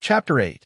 Chapter 8.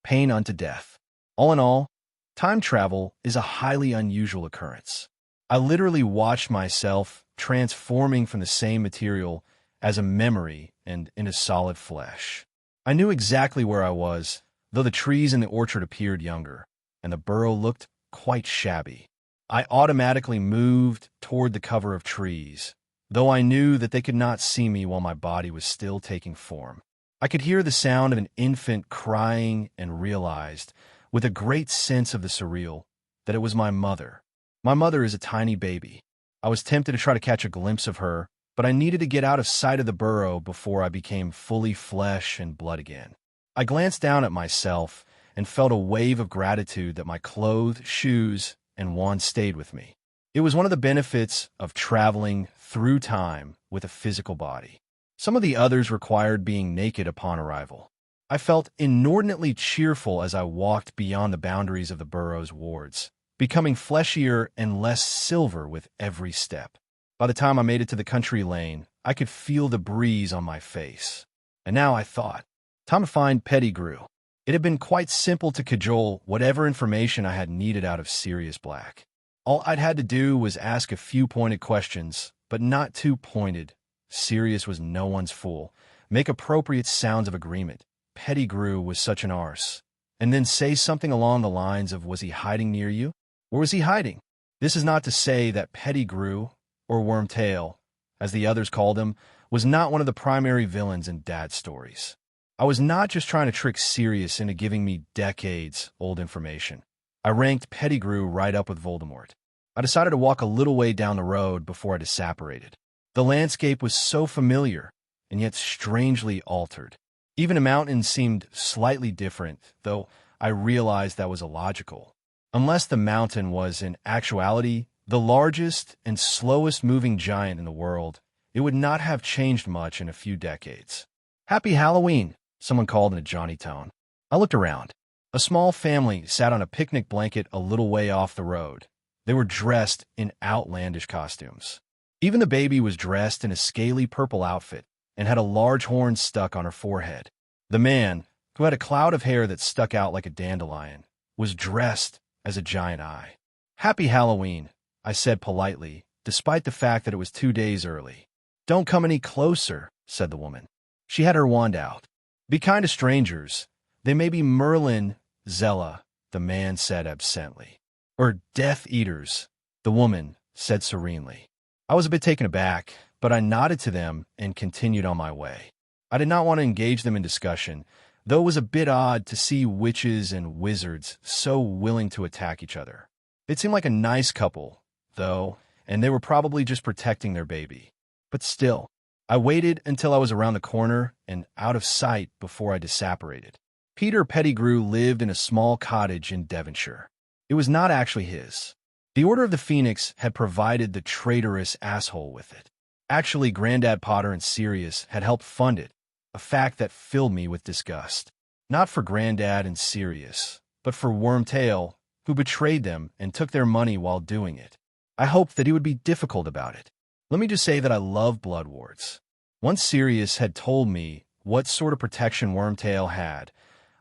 Pain unto Death. All in all, time travel is a highly unusual occurrence. I literally watched myself transforming from the same material as a memory and into solid flesh. I knew exactly where I was, though the trees in the orchard appeared younger, and the burrow looked quite shabby. I automatically moved toward the cover of trees, though I knew that they could not see me while my body was still taking form. I could hear the sound of an infant crying and realized, with a great sense of the surreal, that it was my mother. My mother is a tiny baby. I was tempted to try to catch a glimpse of her, but I needed to get out of sight of the burrow before I became fully flesh and blood again. I glanced down at myself and felt a wave of gratitude that my clothes, shoes, and wand stayed with me. It was one of the benefits of traveling through time with a physical body. Some of the others required being naked upon arrival. I felt inordinately cheerful as I walked beyond the boundaries of the burrow's wards, becoming fleshier and less silver with every step. By the time I made it to the country lane, I could feel the breeze on my face. And now I thought, time to find Pettigrew. It had been quite simple to cajole whatever information I had needed out of Sirius Black. All I'd had to do was ask a few pointed questions, but not too pointed. Sirius was no one's fool. Make appropriate sounds of agreement. Pettigrew was such an arse. And then say something along the lines of, was he hiding near you? Or was he hiding? This is not to say that Pettigrew, or Wormtail, as the others called him, was not one of the primary villains in Dad's stories. I was not just trying to trick Sirius into giving me decades-old information. I ranked Pettigrew right up with Voldemort. I decided to walk a little way down the road before I disapparated. The landscape was so familiar, and yet strangely altered. Even the mountains seemed slightly different, though I realized that was illogical. Unless the mountain was, in actuality, the largest and slowest-moving giant in the world, it would not have changed much in a few decades. "Happy Halloween," someone called in a Johnny tone. I looked around. A small family sat on a picnic blanket a little way off the road. They were dressed in outlandish costumes. Even the baby was dressed in a scaly purple outfit and had a large horn stuck on her forehead. The man, who had a cloud of hair that stuck out like a dandelion, was dressed as a giant eye. "Happy Halloween," I said politely, despite the fact that it was 2 days early. "Don't come any closer," said the woman. She had her wand out. "Be kind to strangers. They may be Merlin, Zella," the man said absently. "Or Death Eaters," the woman said serenely. I was a bit taken aback, but I nodded to them and continued on my way. I did not want to engage them in discussion, though it was a bit odd to see witches and wizards so willing to attack each other. It seemed like a nice couple, though, and they were probably just protecting their baby. But still, I waited until I was around the corner and out of sight before I disapparated. Peter Pettigrew lived in a small cottage in Devonshire. It was not actually his. The Order of the Phoenix had provided the traitorous asshole with it. Actually, Grandad Potter and Sirius had helped fund it, a fact that filled me with disgust. Not for Grandad and Sirius, but for Wormtail, who betrayed them and took their money while doing it. I hoped that he would be difficult about it. Let me just say that I love blood wards. Once Sirius had told me what sort of protection Wormtail had,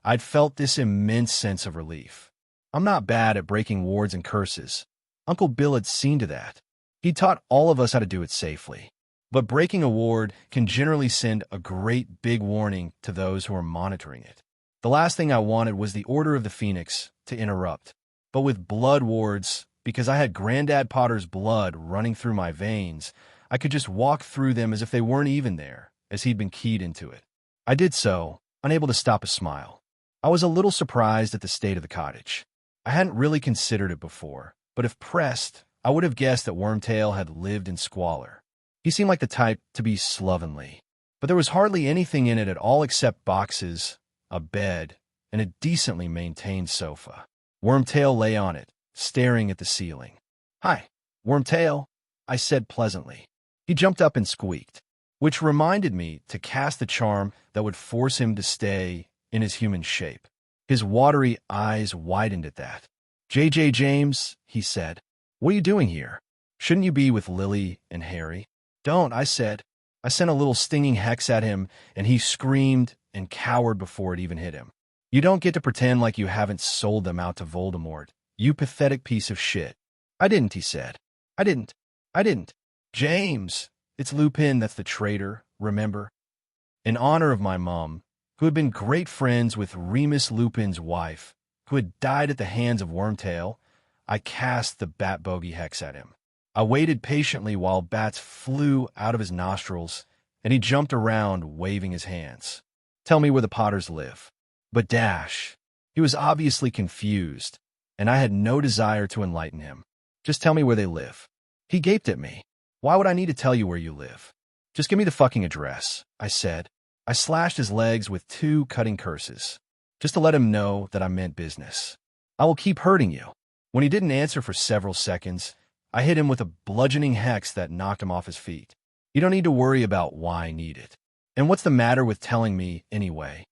I'd felt this immense sense of relief. I'm not bad at breaking wards and curses. Uncle Bill had seen to that. He taught all of us how to do it safely. But breaking a ward can generally send a great big warning to those who are monitoring it. The last thing I wanted was the Order of the Phoenix to interrupt. But with blood wards, because I had Grandad Potter's blood running through my veins, I could just walk through them as if they weren't even there, as he'd been keyed into it. I did so, unable to stop a smile. I was a little surprised at the state of the cottage. I hadn't really considered it before, but if pressed, I would have guessed that Wormtail had lived in squalor. He seemed like the type to be slovenly, but there was hardly anything in it at all except boxes, a bed, and a decently maintained sofa. Wormtail lay on it, staring at the ceiling. "Hi, Wormtail," I said pleasantly. He jumped up and squeaked, which reminded me to cast the charm that would force him to stay in his human shape. His watery eyes widened at that. "J.J. James," he said, "what are you doing here? Shouldn't you be with Lily and Harry?" "Don't," I said. I sent a little stinging hex at him, and he screamed and cowered before it even hit him. You don't get to pretend like you haven't sold them out to Voldemort, you pathetic piece of shit. I didn't, he said. I didn't. James, it's Lupin that's the traitor, remember? In honor of my mom, who had been great friends with Remus Lupin's wife, who had died at the hands of Wormtail, I cast the bat bogey hex at him. I waited patiently while bats flew out of his nostrils, and he jumped around, waving his hands. Tell me where the Potters live. But he was obviously confused, and I had no desire to enlighten him. Just tell me where they live. He gaped at me. Why would I need to tell you where you live? Just give me the fucking address, I said. I slashed his legs with 2 cutting curses, just to let him know that I meant business. I will keep hurting you. When he didn't answer for several seconds, I hit him with a bludgeoning hex that knocked him off his feet. You don't need to worry about why I need it. And what's the matter with telling me anyway?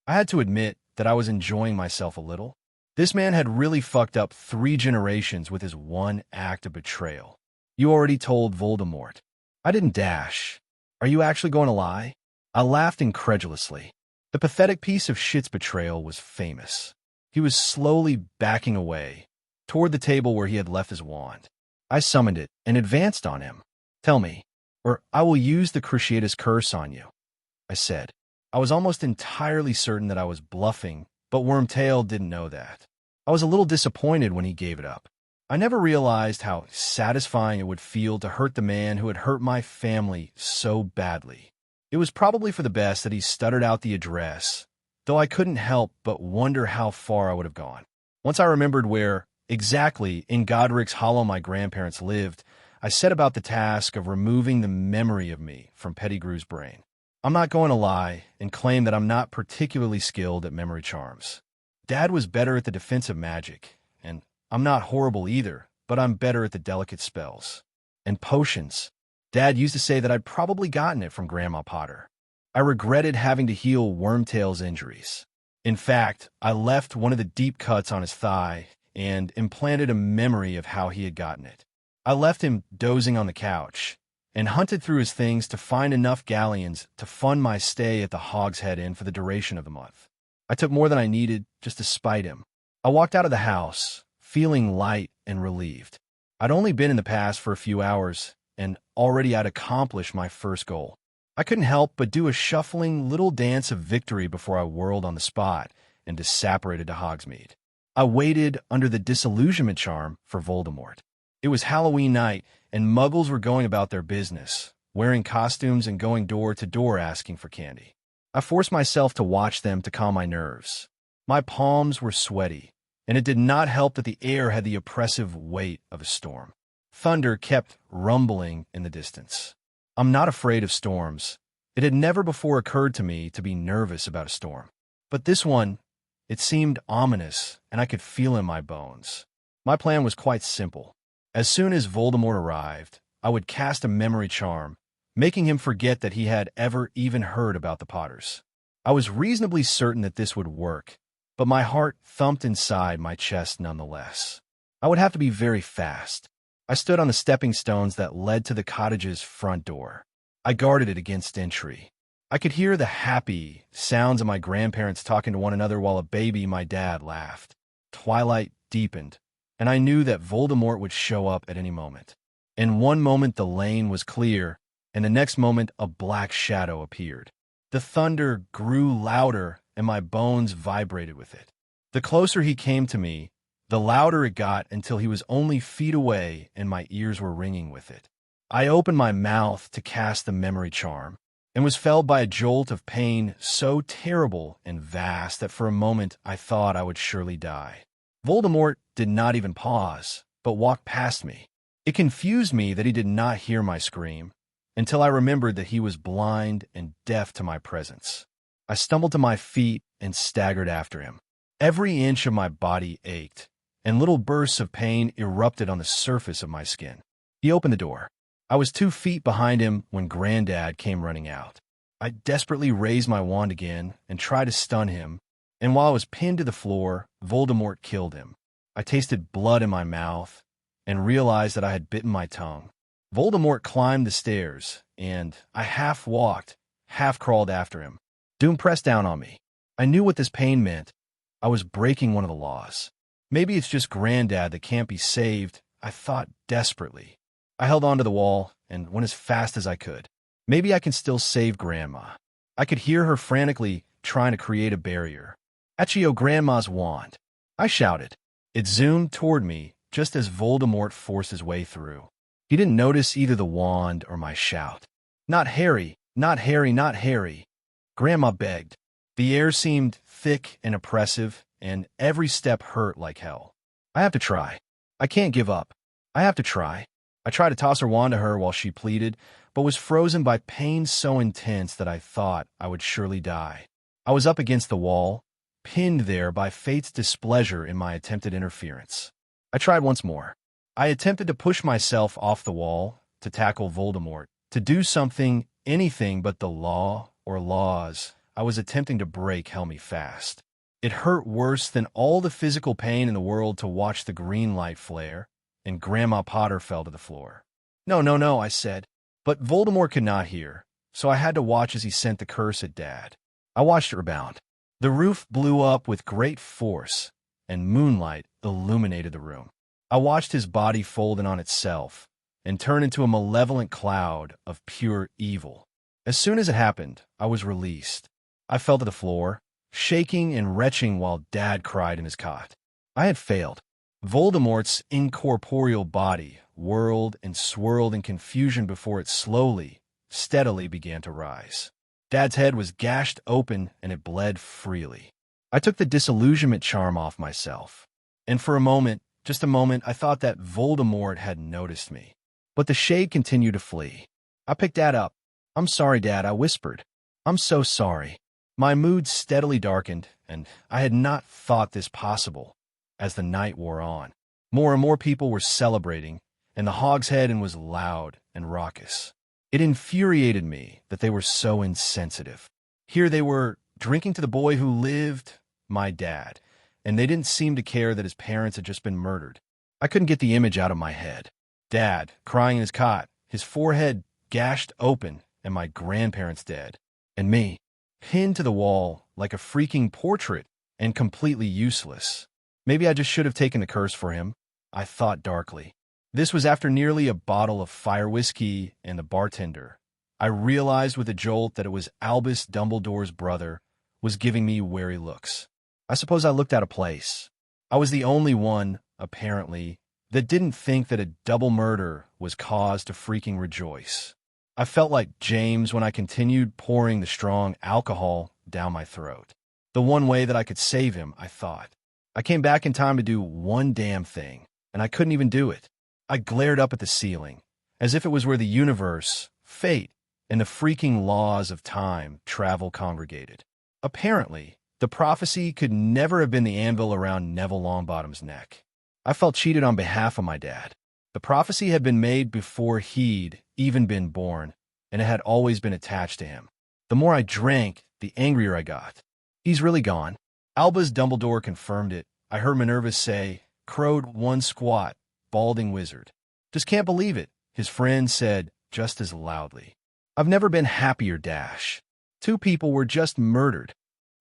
I had to admit that I was enjoying myself a little. This man had really fucked up 3 generations with his one act of betrayal. You already told Voldemort. I didn't. Are you actually going to lie? I laughed incredulously. The pathetic piece of shit's betrayal was famous. He was slowly backing away, toward the table where he had left his wand. I summoned it and advanced on him. Tell me, or I will use the Cruciatus curse on you, I said. I was almost entirely certain that I was bluffing, but Wormtail didn't know that. I was a little disappointed when he gave it up. I never realized how satisfying it would feel to hurt the man who had hurt my family so badly. It was probably for the best that he stuttered out the address, though I couldn't help but wonder how far I would have gone. Once I remembered where exactly in Godric's Hollow my grandparents lived, I set about the task of removing the memory of me from Pettigrew's brain. I'm not going to lie and claim that I'm not particularly skilled at memory charms. Dad was better at the defensive magic, and I'm not horrible either, but I'm better at the delicate spells. And potions. Dad used to say that I'd probably gotten it from Grandma Potter. I regretted having to heal Wormtail's injuries. In fact, I left one of the deep cuts on his thigh and implanted a memory of how he had gotten it. I left him dozing on the couch and hunted through his things to find enough galleons to fund my stay at the Hogshead Inn for the duration of the month. I took more than I needed just to spite him. I walked out of the house, feeling light and relieved. I'd only been in the past for a few hours, and already I'd accomplished my first goal. I couldn't help but do a shuffling little dance of victory before I whirled on the spot and disapparated to Hogsmeade. I waited under the disillusionment charm for Voldemort. It was Halloween night, and muggles were going about their business, wearing costumes and going door to door asking for candy. I forced myself to watch them to calm my nerves. My palms were sweaty, and it did not help that the air had the oppressive weight of a storm. Thunder kept rumbling in the distance. I'm not afraid of storms. It had never before occurred to me to be nervous about a storm. But this one, it seemed ominous, and I could feel in my bones. My plan was quite simple. As soon as Voldemort arrived, I would cast a memory charm, making him forget that he had ever even heard about the Potters. I was reasonably certain that this would work, but my heart thumped inside my chest nonetheless. I would have to be very fast. I stood on the stepping stones that led to the cottage's front door. I guarded it against entry. I could hear the happy sounds of my grandparents talking to one another while a baby, my dad, laughed. Twilight deepened, and I knew that Voldemort would show up at any moment. In one moment the lane was clear, and the next moment a black shadow appeared. The thunder grew louder, and my bones vibrated with it. The closer he came to me, the louder it got until he was only feet away and my ears were ringing with it. I opened my mouth to cast the memory charm, and was felled by a jolt of pain so terrible and vast that for a moment I thought I would surely die. Voldemort did not even pause, but walked past me. It confused me that he did not hear my scream, until I remembered that he was blind and deaf to my presence. I stumbled to my feet and staggered after him. Every inch of my body ached, and little bursts of pain erupted on the surface of my skin. He opened the door. I was 2 feet behind him when Granddad came running out. I desperately raised my wand again and tried to stun him, and while I was pinned to the floor, Voldemort killed him. I tasted blood in my mouth and realized that I had bitten my tongue. Voldemort climbed the stairs, and I half walked, half crawled after him. Doom pressed down on me. I knew what this pain meant, I was breaking one of the laws. Maybe it's just Granddad that can't be saved, I thought desperately. I held onto the wall and went as fast as I could. Maybe I can still save Grandma. I could hear her frantically trying to create a barrier. Accio, Grandma's wand! I shouted. It zoomed toward me just as Voldemort forced his way through. He didn't notice either the wand or my shout. Not Harry, not Harry, not Harry. Grandma begged. The air seemed thick and oppressive, and every step hurt like hell. I have to try. I can't give up. I have to try. I tried to toss her wand to her while she pleaded, but was frozen by pain so intense that I thought I would surely die. I was up against the wall, pinned there by fate's displeasure in my attempted interference. I tried once more. I attempted to push myself off the wall, to tackle Voldemort, to do something, anything but the law or laws I was attempting to break held me fast. It hurt worse than all the physical pain in the world to watch the green light flare, and Grandma Potter fell to the floor. No, no, no, I said. But Voldemort could not hear, so I had to watch as he sent the curse at Dad. I watched it rebound. The roof blew up with great force, and moonlight illuminated the room. I watched his body fold in on itself and turn into a malevolent cloud of pure evil. As soon as it happened, I was released. I fell to the floor, shaking and retching while Dad cried in his cot. I had failed. Voldemort's incorporeal body whirled and swirled in confusion before it slowly, steadily began to rise. Dad's head was gashed open and it bled freely. I took the disillusionment charm off myself, and for a moment, just a moment, I thought that Voldemort had noticed me. But the shade continued to flee. I picked Dad up. "I'm sorry, Dad," I whispered. "I'm so sorry." My mood steadily darkened, and I had not thought this possible as the night wore on. More and more people were celebrating, and the Hogshead was loud and raucous. It infuriated me that they were so insensitive. Here they were, drinking to the boy who lived, my dad, and they didn't seem to care that his parents had just been murdered. I couldn't get the image out of my head. Dad, crying in his cot, his forehead gashed open, and my grandparents dead. And me, pinned to the wall like a freaking portrait and completely useless. Maybe I just should have taken the curse for him, I thought darkly. This was after nearly a bottle of fire whiskey and the bartender. I realized with a jolt that it was Albus Dumbledore's brother was giving me wary looks. I suppose I looked out of place. I was the only one, apparently, that didn't think that a double murder was cause to freaking rejoice. I felt like James when I continued pouring the strong alcohol down my throat. The one way that I could save him, I thought. I came back in time to do one damn thing, and I couldn't even do it. I glared up at the ceiling, as if it was where the universe, fate, and the freaking laws of time travel congregated. Apparently, the prophecy could never have been the anvil around Neville Longbottom's neck. I felt cheated on behalf of my dad. The prophecy had been made before he'd even been born, and it had always been attached to him. The more I drank, the angrier I got. "He's really gone." Albus Dumbledore confirmed it. I heard Minerva say, "Crowed one squat, balding wizard." "Just can't believe it," his friend said just as loudly. "I've never been happier, Dash. 2 people were just murdered."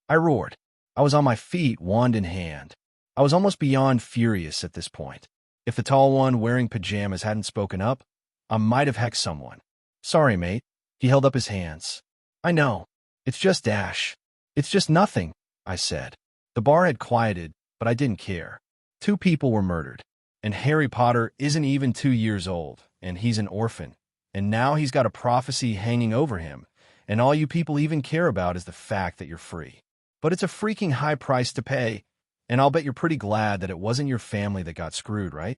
I roared. I was on my feet, wand in hand. I was almost beyond furious at this point. If the tall one wearing pajamas hadn't spoken up, I might have hecked someone. "Sorry, mate." He held up his hands. "I know. It's just Dash. It's just nothing," I said. The bar had quieted, but I didn't care. 2 people were murdered, and Harry Potter isn't even 2 years old, and he's an orphan, and now he's got a prophecy hanging over him, and all you people even care about is the fact that you're free. But it's a freaking high price to pay, and I'll bet you're pretty glad that it wasn't your family that got screwed, right?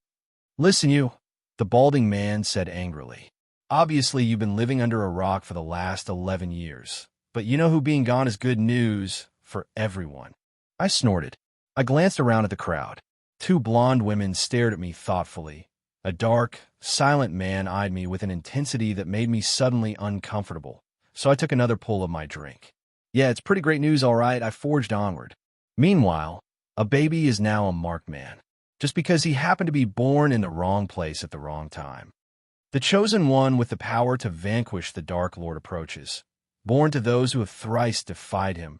"Listen, you," the balding man said angrily. "Obviously, you've been living under a rock for the last 11 years, but you know who being gone is good news for everyone." I snorted. I glanced around at the crowd. 2 blonde women stared at me thoughtfully. A dark, silent man eyed me with an intensity that made me suddenly uncomfortable, so I took another pull of my drink. "Yeah, it's pretty great news, all right," I forged onward. "Meanwhile, a baby is now a marked man, just because he happened to be born in the wrong place at the wrong time. The chosen one with the power to vanquish the Dark Lord approaches, born to those who have thrice defied him,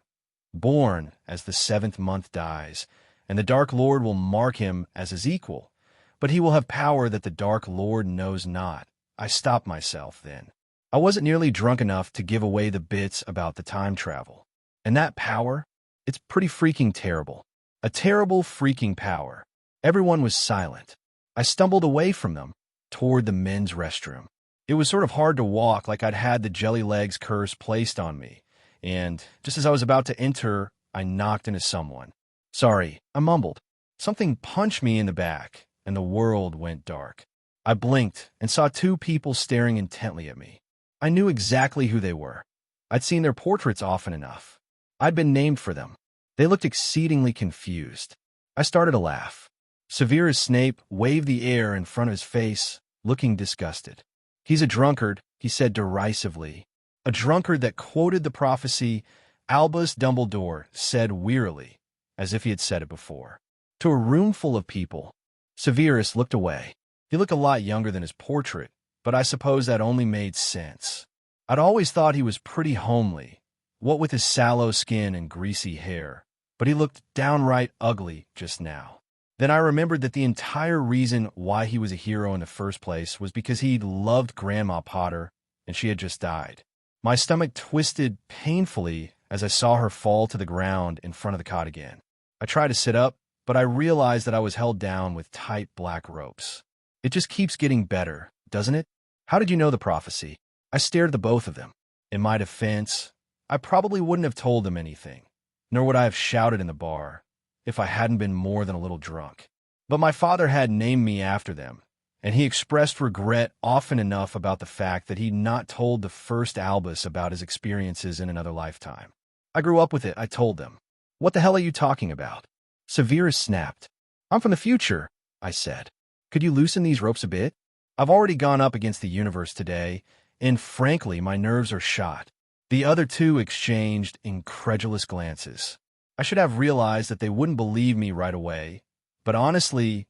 born as the seventh month dies, and the Dark Lord will mark him as his equal, but he will have power that the Dark Lord knows not. I stopped myself then. I wasn't nearly drunk enough to give away the bits about the time travel. And that power? It's pretty freaking terrible. A terrible freaking power. Everyone was silent. I stumbled away from them, toward the men's restroom. It was sort of hard to walk, like I'd had the jelly legs curse placed on me, and just as I was about to enter, I knocked into someone. Sorry, I mumbled. Something punched me in the back, and the world went dark. I blinked and saw two people staring intently at me. I knew exactly who they were. I'd seen their portraits often enough. I'd been named for them. They looked exceedingly confused. I started to laugh. Severus Snape waved the air in front of his face, looking disgusted. He's a drunkard, he said derisively. A drunkard that quoted the prophecy Albus Dumbledore said wearily, as if he had said it before. To a room full of people, Severus looked away. He looked a lot younger than his portrait, but I suppose that only made sense. I'd always thought he was pretty homely, what with his sallow skin and greasy hair, but he looked downright ugly just now. Then I remembered that the entire reason why he was a hero in the first place was because he loved Grandma Potter, and she had just died. My stomach twisted painfully as I saw her fall to the ground in front of the cot again. I tried to sit up, but I realized that I was held down with tight black ropes. It just keeps getting better, doesn't it? How did you know the prophecy? I stared at the both of them. In my defense, I probably wouldn't have told them anything, nor would I have shouted in the bar, if I hadn't been more than a little drunk. But my father had named me after them, and he expressed regret often enough about the fact that he'd not told the first Albus about his experiences in another lifetime. I grew up with it, I told them. What the hell are you talking about? Severus snapped. I'm from the future, I said. Could you loosen these ropes a bit? I've already gone up against the universe today, and frankly, my nerves are shot. The other two exchanged incredulous glances. I should have realized that they wouldn't believe me right away, but honestly,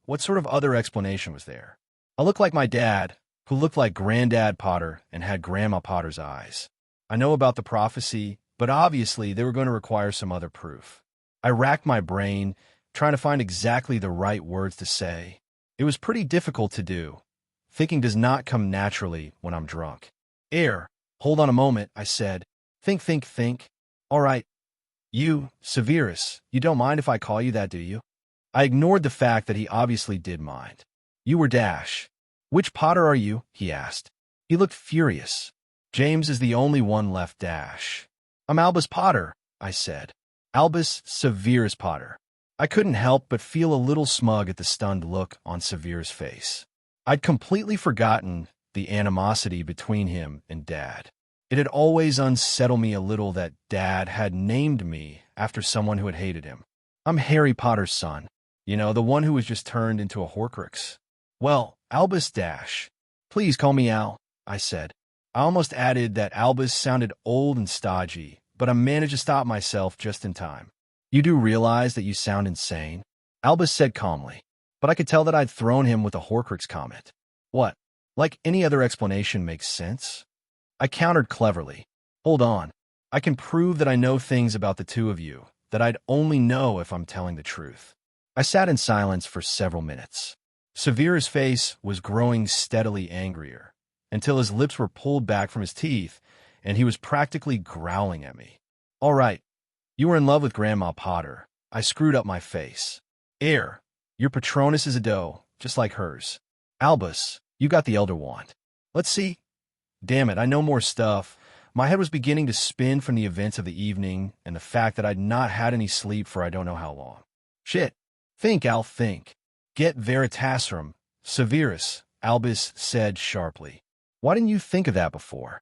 what sort of other explanation was there? I looked like my dad, who looked like Granddad Potter and had Grandma Potter's eyes. I know about the prophecy, but obviously they were going to require some other proof. I racked my brain, trying to find exactly the right words to say. It was pretty difficult to do. Thinking does not come naturally when I'm drunk. Hold on a moment, I said. Think. All right. You, Severus, you don't mind if I call you that, do you? I ignored the fact that he obviously did mind. You were Dash. Which Potter are you? He asked. He looked furious. James is the only one left, Dash. I'm Albus Potter, I said. Albus Severus Potter. I couldn't help but feel a little smug at the stunned look on Severus' face. I'd completely forgotten the animosity between him and Dad. It had always unsettled me a little that Dad had named me after someone who had hated him. I'm Harry Potter's son. You know, the one who was just turned into a Horcrux. Well, Albus Dash. Please call me Al, I said. I almost added that Albus sounded old and stodgy, but I managed to stop myself just in time. You do realize that you sound insane? Albus said calmly, but I could tell that I'd thrown him with a Horcrux comment. What? Like any other explanation makes sense? I countered cleverly. Hold on. I can prove that I know things about the two of you that I'd only know if I'm telling the truth. I sat in silence for several minutes. Severus' face was growing steadily angrier, until his lips were pulled back from his teeth, and he was practically growling at me. All right, you were in love with Grandma Potter. I screwed up my face. Your Patronus is a doe, just like hers. Albus, you got the Elder Wand. Let's see. Damn it, I know more stuff. My head was beginning to spin from the events of the evening and the fact that I'd not had any sleep for I don't know how long. Shit. Think, Al, think. Get Veritaserum. Severus, Albus said sharply. Why didn't you think of that before?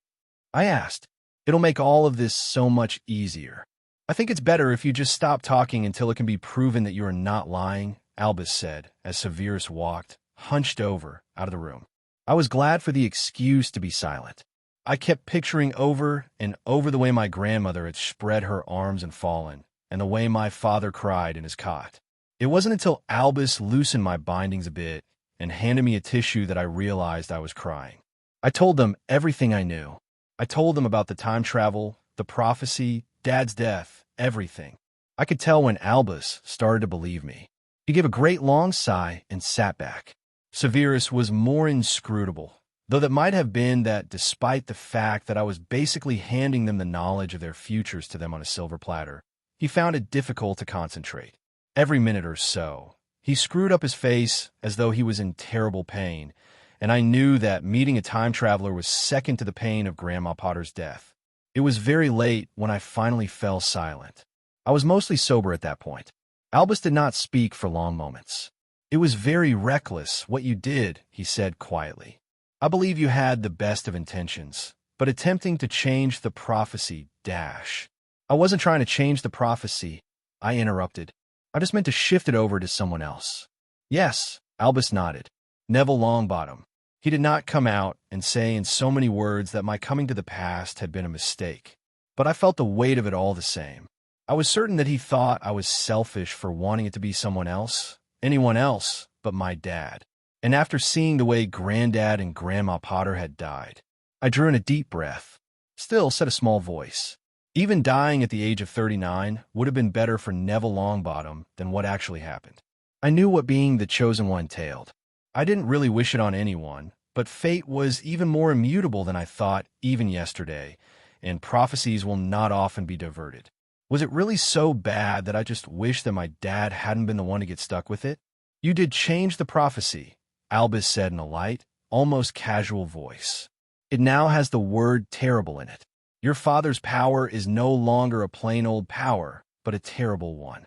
I asked. It'll make all of this so much easier. I think it's better if you just stop talking until it can be proven that you are not lying, Albus said, as Severus walked, hunched over, out of the room. I was glad for the excuse to be silent. I kept picturing over and over the way my grandmother had spread her arms and fallen, and the way my father cried in his cot. It wasn't until Albus loosened my bindings a bit and handed me a tissue that I realized I was crying. I told them everything I knew. I told them about the time travel, the prophecy, Dad's death, everything. I could tell when Albus started to believe me. He gave a great long sigh and sat back. Severus was more inscrutable, though that might have been that despite the fact that I was basically handing them the knowledge of their futures to them on a silver platter, he found it difficult to concentrate. Every minute or so, he screwed up his face as though he was in terrible pain, and I knew that meeting a time traveler was second to the pain of Grandma Potter's death. It was very late when I finally fell silent. I was mostly sober at that point. Albus did not speak for long moments. "It was very reckless, what you did," he said quietly. "I believe you had the best of intentions, but attempting to change the prophecy, dash." "I wasn't trying to change the prophecy," I interrupted. "I just meant to shift it over to someone else." "Yes," Albus nodded. "Neville Longbottom." He did not come out and say in so many words that my coming to the past had been a mistake, but I felt the weight of it all the same. I was certain that he thought I was selfish for wanting it to be someone else, anyone else but my dad. And after seeing the way Granddad and Grandma Potter had died, I drew in a deep breath, still said a small voice. Even dying at the age of 39 would have been better for Neville Longbottom than what actually happened. I knew what being the chosen one entailed. I didn't really wish it on anyone, but fate was even more immutable than I thought even yesterday, and prophecies will not often be diverted. Was it really so bad that I just wished that my dad hadn't been the one to get stuck with it? "You did change the prophecy," Albus said in a light, almost casual voice. "It now has the word terrible in it. Your father's power is no longer a plain old power, but a terrible one."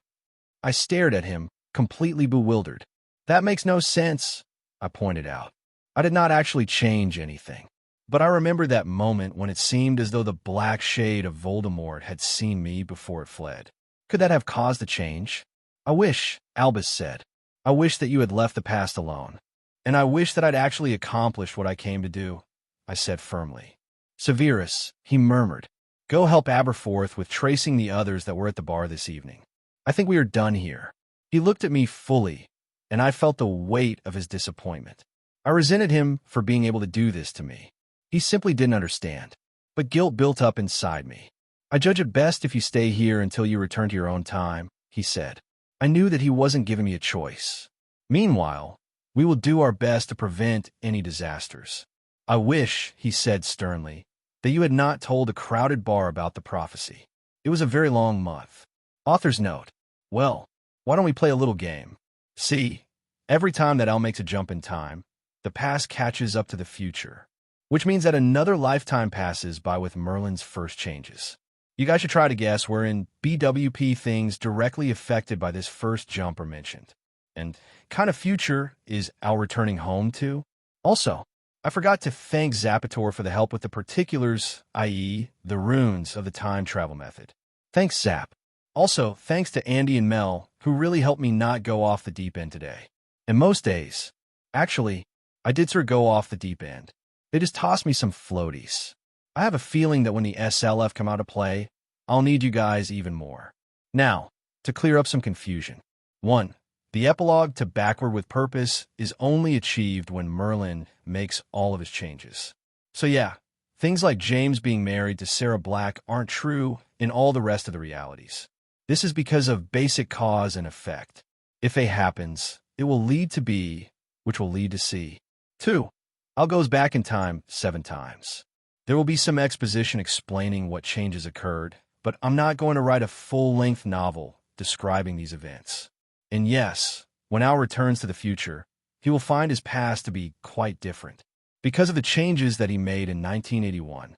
I stared at him, completely bewildered. "That makes no sense," I pointed out. "I did not actually change anything. But I remember that moment when it seemed as though the black shade of Voldemort had seen me before it fled. Could that have caused the change?" "I wish," Albus said. "I wish that you had left the past alone. And I wish that I'd actually accomplished what I came to do," I said firmly. "Severus," he murmured, "go help Aberforth with tracing the others that were at the bar this evening. I think we are done here." He looked at me fully, and I felt the weight of his disappointment. I resented him for being able to do this to me. He simply didn't understand. But guilt built up inside me. "I judge it best if you stay here until you return to your own time," he said. I knew that he wasn't giving me a choice. "Meanwhile, we will do our best to prevent any disasters." "I wish," he said sternly, "that you had not told a crowded bar about the prophecy. It was a very long month." Author's note. Well, why don't we play a little game? See, every time that Al makes a jump in time, the past catches up to the future, which means that another lifetime passes by with Merlin's first changes. You guys should try to guess wherein BWP things directly affected by this first jump are mentioned. And kind of future is Al returning home to? Also, I forgot to thank Zapator for the help with the particulars, i.e., the runes of the time travel method. Thanks, Zap. Also, thanks to Andy and Mel, who really helped me not go off the deep end today. And most days, actually, I did sort of go off the deep end. They just tossed me some floaties. I have a feeling that when the SLF come out of play, I'll need you guys even more. Now, to clear up some confusion. 1. The epilogue to Backward with Purpose is only achieved when Merlin makes all of his changes. So yeah, things like James being married to Sarah Black aren't true in all the rest of the realities. This is because of basic cause and effect. If A happens, it will lead to B, which will lead to C. 2. Al goes back in time 7 times. There will be some exposition explaining what changes occurred, but I'm not going to write a full-length novel describing these events. And yes, when Al returns to the future, he will find his past to be quite different. Because of the changes that he made in 1981,